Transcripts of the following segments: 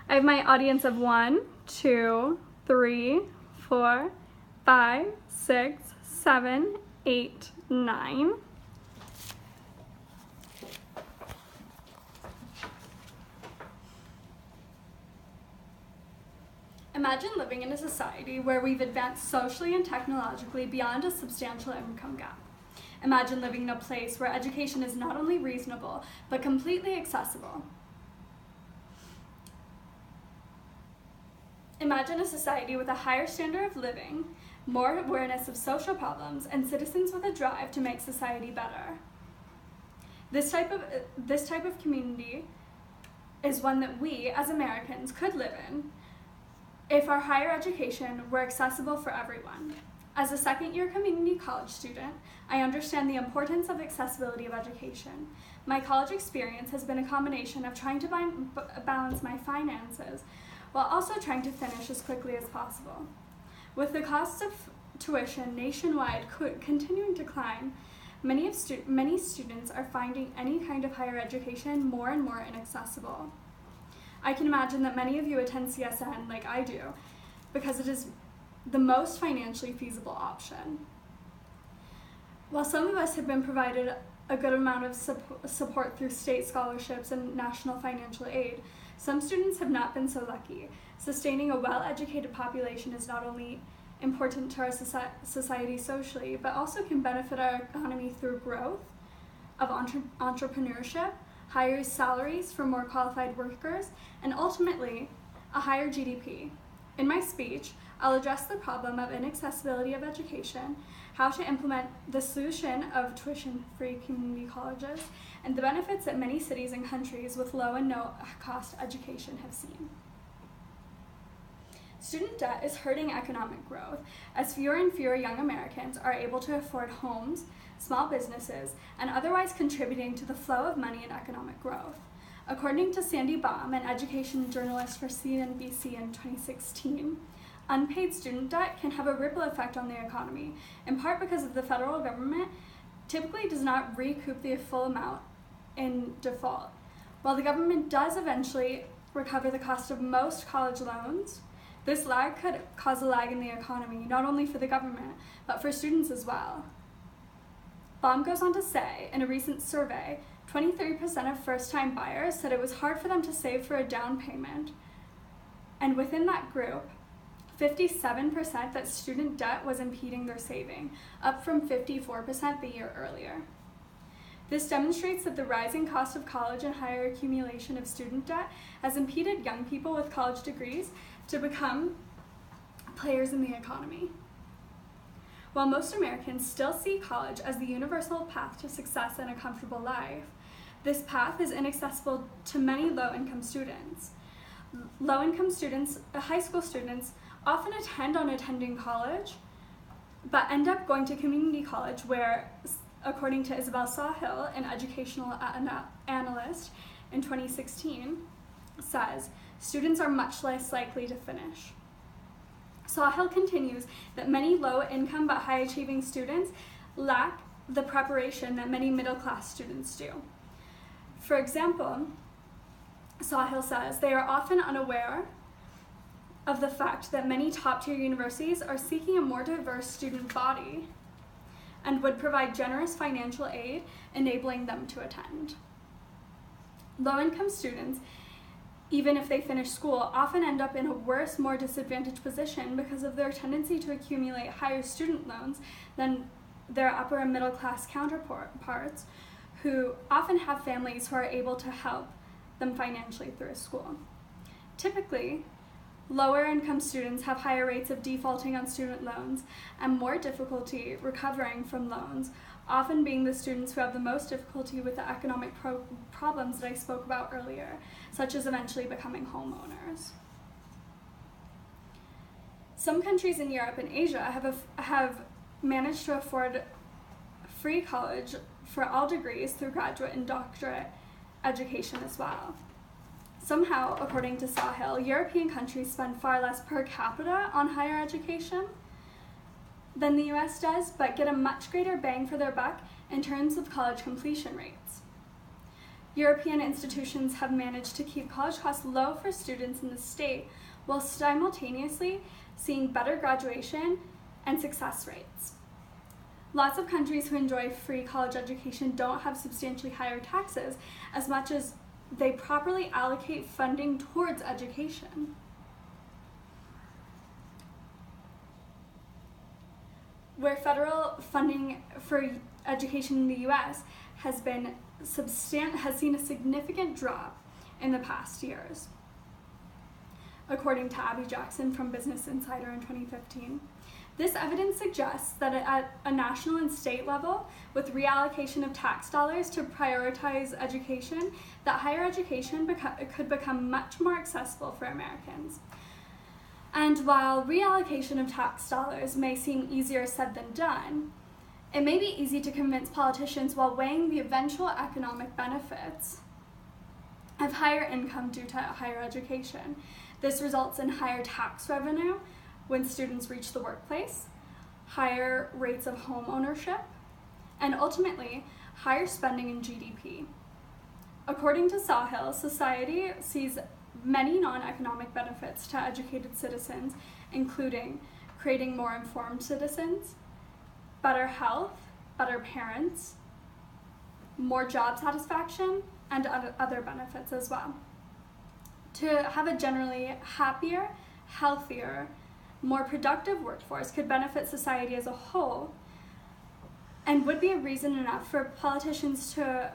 I have my audience of 1, 2, 3, 4, 5, 6, 7, 8, 9. Imagine living in a society where we've advanced socially and technologically beyond a substantial income gap. Imagine living in a place where education is not only reasonable, but completely accessible. Imagine a society with a higher standard of living, more awareness of social problems, and citizens with a drive to make society better. This type of community is one that we, as Americans, could live in if our higher education were accessible for everyone. As a second-year community college student, I understand the importance of accessibility of education. My college experience has been a combination of trying to balance my finances while also trying to finish as quickly as possible. With the cost of tuition nationwide continuing to climb, many students are finding any kind of higher education more and more inaccessible. I can imagine that many of you attend CSN like I do because it is the most financially feasible option. While some of us have been provided a good amount of support through state scholarships and national financial aid, some students have not been so lucky. Sustaining a well-educated population is not only important to our society socially, but also can benefit our economy through growth of entrepreneurship, higher salaries for more qualified workers, and ultimately, a higher GDP. In my speech, I'll address the problem of inaccessibility of education, how to implement the solution of tuition-free community colleges, and the benefits that many cities and countries with low and no-cost education have seen. Student debt is hurting economic growth, as fewer and fewer young Americans are able to afford homes, small businesses, and otherwise contributing to the flow of money and economic growth. According to Sandy Baum, an education journalist for CNBC in 2016, unpaid student debt can have a ripple effect on the economy, in part because the federal government typically does not recoup the full amount in default. While the government does eventually recover the cost of most college loans, this lag could cause a lag in the economy, not only for the government, but for students as well. Baum goes on to say, in a recent survey, 23% of first-time buyers said it was hard for them to save for a down payment, and within that group, 57% that student debt was impeding their saving, up from 54% the year earlier. This demonstrates that the rising cost of college and higher accumulation of student debt has impeded young people with college degrees to become players in the economy. While most Americans still see college as the universal path to success and a comfortable life, this path is inaccessible to many low-income students. Low-income students, high school students, often attending college, but end up going to community college where, according to Isabel Sawhill, an educational analyst in 2016, says, students are much less likely to finish. Sawhill continues that many low-income but high-achieving students lack the preparation that many middle-class students do. For example, Sawhill says, they are often unaware of the fact that many top-tier universities are seeking a more diverse student body and would provide generous financial aid, enabling them to attend. Low-income students, even if they finish school, often end up in a worse, more disadvantaged position because of their tendency to accumulate higher student loans than their upper and middle-class counterparts, who often have families who are able to help them financially through school. Typically, lower income students have higher rates of defaulting on student loans and more difficulty recovering from loans, often being the students who have the most difficulty with the economic problems that I spoke about earlier, such as eventually becoming homeowners. Some countries in Europe and Asia have managed to afford free college for all degrees through graduate and doctorate education as well. Somehow, according to Sawhill, European countries spend far less per capita on higher education than the US does, but get a much greater bang for their buck in terms of college completion rates. European institutions have managed to keep college costs low for students in the state while simultaneously seeing better graduation and success rates. Lots of countries who enjoy free college education don't have substantially higher taxes as much as they properly allocate funding towards education. Where federal funding for education in the US has seen a significant drop in the past years. According to Abby Jackson from Business Insider in 2015, this evidence suggests that at a national and state level, with reallocation of tax dollars to prioritize education, that higher education could become much more accessible for Americans. And while reallocation of tax dollars may seem easier said than done, it may be easy to convince politicians while weighing the eventual economic benefits of higher income due to higher education. This results in higher tax revenue when students reach the workplace, higher rates of home ownership, and ultimately, higher spending in GDP. According to Sahil, society sees many non-economic benefits to educated citizens, including creating more informed citizens, better health, better parents, more job satisfaction, and other benefits as well. To have a generally happier, healthier, more productive workforce could benefit society as a whole and would be a reason enough for politicians to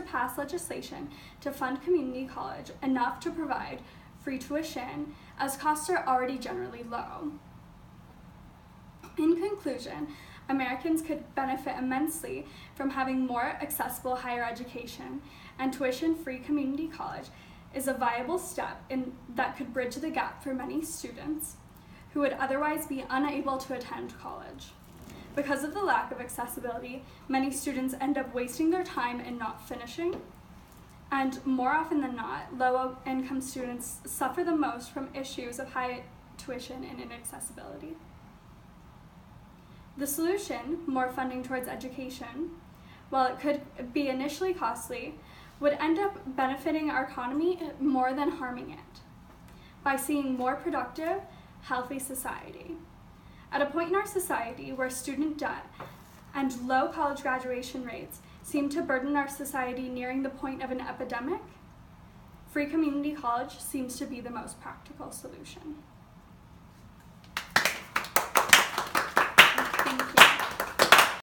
pass legislation to fund community college enough to provide free tuition, as costs are already generally low. In conclusion, Americans could benefit immensely from having more accessible higher education, and tuition-free community college is a viable step that could bridge the gap for many students who would otherwise be unable to attend college. Because of the lack of accessibility, many students end up wasting their time and not finishing, and more often than not, low-income students suffer the most from issues of high tuition and inaccessibility. The solution, more funding towards education, while it could be initially costly, would end up benefiting our economy more than harming it by seeing more productive, healthy society. At a point in our society where student debt and low college graduation rates seem to burden our society nearing the point of an epidemic, free community college seems to be the most practical solution.